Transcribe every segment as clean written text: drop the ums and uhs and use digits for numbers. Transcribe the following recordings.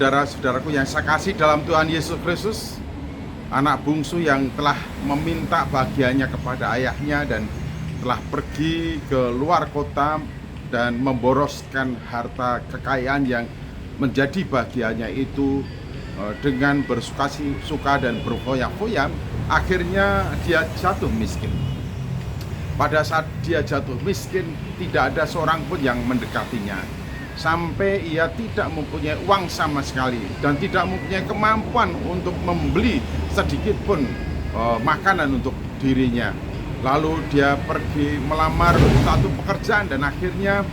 Saudara-saudaraku yang saya kasih dalam Tuhan Yesus Kristus, anak bungsu yang telah meminta bagiannya kepada ayahnya dan telah pergi ke luar kota dan memboroskan harta kekayaan yang menjadi bagiannya itu dengan bersuka-suka dan berfoya-foya, akhirnya dia jatuh miskin. Pada saat dia jatuh miskin, tidak ada seorang pun yang mendekatinya, sampai ia tidak mempunyai uang sama sekali dan tidak mempunyai kemampuan untuk membeli sedikit pun makanan untuk dirinya. Lalu dia pergi melamar satu pekerjaan dan akhirnya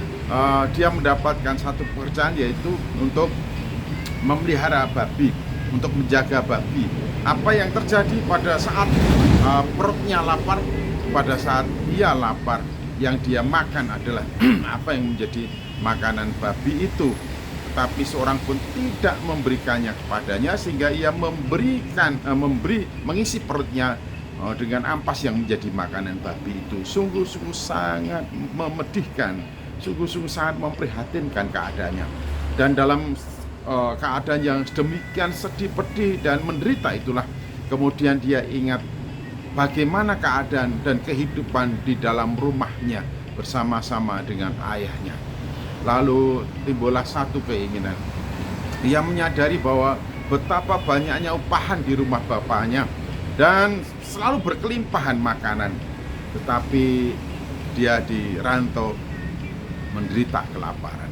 dia mendapatkan satu pekerjaan, yaitu untuk memelihara babi, untuk menjaga babi. Apa yang terjadi pada saat perutnya lapar? Pada saat dia lapar, yang dia makan adalah apa yang menjadi makanan babi itu, tetapi seorang pun tidak memberikannya kepadanya, sehingga ia mengisi perutnya dengan ampas yang menjadi makanan babi itu. Sungguh-sungguh sangat memedihkan, sungguh-sungguh sangat memprihatinkan keadaannya. Dan dalam keadaan yang demikian sedih, pedih, dan menderita itulah kemudian dia ingat bagaimana keadaan dan kehidupan di dalam rumahnya bersama-sama dengan ayahnya. Lalu timbullah satu keinginan. Ia menyadari bahwa betapa banyaknya upahan di rumah bapaknya dan selalu berkelimpahan makanan, tetapi dia di rantau menderita kelaparan.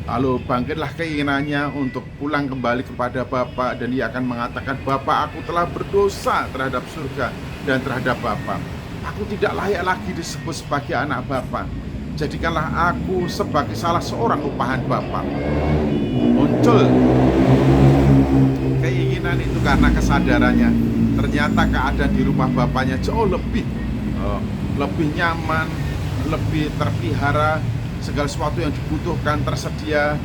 Lalu bangkitlah keinginannya untuk pulang kembali kepada Bapa, dan ia akan mengatakan, "Bapa, aku telah berdosa terhadap surga dan terhadap Bapa. Aku tidak layak lagi disebut sebagai anak Bapa. Jadikanlah aku sebagai salah seorang upahan Bapa." Muncul keinginan itu karena kesadarannya ternyata keadaan di rumah bapaknya jauh lebih nyaman, lebih terpelihara, segala sesuatu yang dibutuhkan tersedia.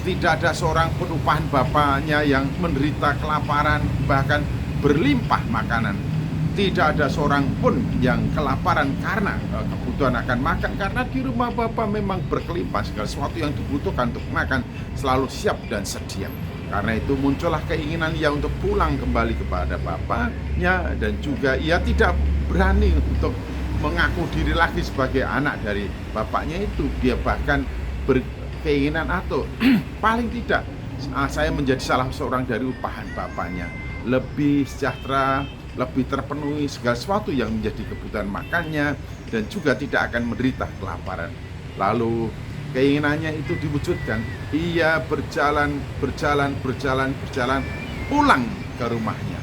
Tidak ada seorang pun upahan bapaknya yang menderita kelaparan, bahkan berlimpah makanan. Tidak ada seorang pun yang kelaparan karena kebutuhan akan makan, karena di rumah Bapa memang berkelimpah, segala sesuatu yang dibutuhkan untuk makan selalu siap dan sedia. Karena itu muncullah keinginan ia untuk pulang kembali kepada bapaknya, dan juga ia tidak berani untuk mengaku diri lagi sebagai anak dari bapaknya itu. Dia bahkan berkeinginan atau paling tidak saya menjadi salah seorang dari upahan bapaknya, lebih sejahtera, lebih terpenuhi segala sesuatu yang menjadi kebutuhan makannya, dan juga tidak akan menderita kelaparan. Lalu keinginannya itu diwujudkan. Ia berjalan pulang ke rumahnya.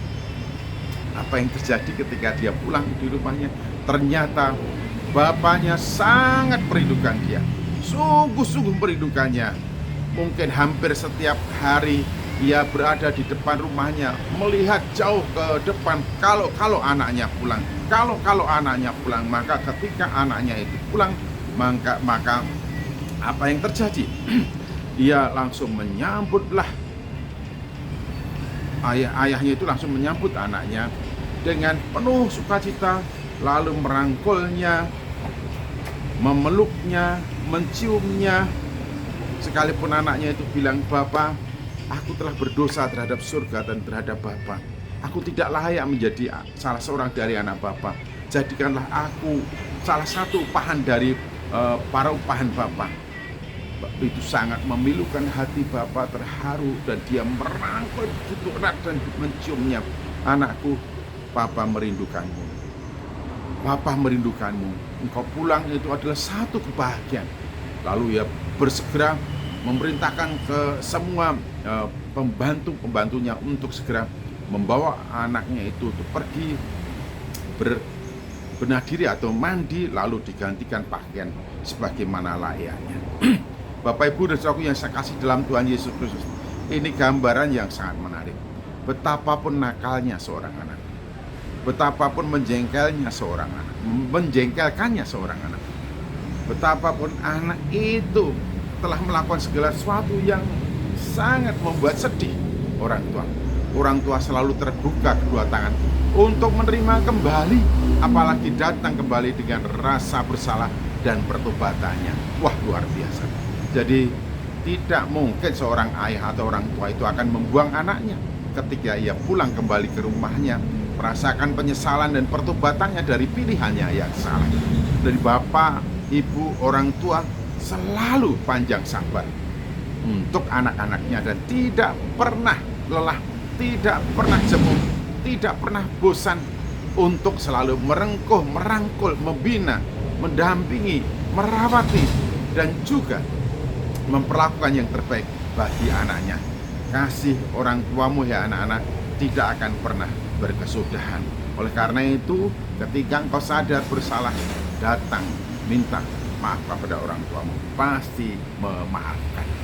Apa yang terjadi ketika dia pulang di rumahnya? Ternyata bapaknya sangat merindukan dia, sungguh-sungguh merindukannya. Mungkin hampir setiap hari ia berada di depan rumahnya, melihat jauh ke depan kalau anaknya pulang, kalau anaknya pulang. Maka ketika anaknya itu pulang, maka apa yang terjadi? Ia langsung menyambutlah ayahnya itu langsung menyambut anaknya dengan penuh sukacita, lalu merangkulnya, memeluknya, menciumnya. Sekalipun anaknya itu bilang, "Bapa, aku telah berdosa terhadap surga dan terhadap Bapa. Aku tidak layak menjadi salah seorang dari anak Bapa. Jadikanlah aku salah satu upahan dari para upahan Bapa." Itu sangat memilukan hati Bapa, terharu, dan dia merangkul begitu erat dan menciumnya. "Anakku, Papa merindukanmu. Papa merindukanmu. Engkau pulang itu adalah satu kebahagiaan." Lalu ia bersegera memerintahkan ke semua pembantu-pembantunya untuk segera membawa anaknya itu untuk pergi berbenah diri atau mandi, lalu digantikan pakaian sebagaimana layaknya. Bapak, Ibu, dan saudaraku yang saya kasih dalam Tuhan Yesus Kristus, ini gambaran yang sangat menarik. Betapapun nakalnya seorang anak, betapapun menjengkelkannya seorang anak, betapapun anak itu telah melakukan segala sesuatu yang sangat membuat sedih orang tua. Orang tua selalu terbuka kedua tangan untuk menerima kembali, apalagi datang kembali dengan rasa bersalah dan pertobatannya. Wah, luar biasa. Jadi Tidak mungkin seorang ayah atau orang tua itu akan membuang anaknya ketika ia pulang kembali ke rumahnya, merasakan penyesalan dan pertobatannya dari pilihannya yang salah. Dari bapak, ibu, orang tua selalu panjang sabar untuk anak-anaknya dan tidak pernah lelah, tidak pernah jemu, tidak pernah bosan untuk selalu merengkuh, merangkul, membina, mendampingi, merawati, dan juga memperlakukan yang terbaik bagi anaknya. Kasih orang tuamu ya anak-anak tidak akan pernah berkesudahan. Oleh karena itu, ketika engkau sadar bersalah, datang minta maaf kepada orang tuamu, pasti memaafkan.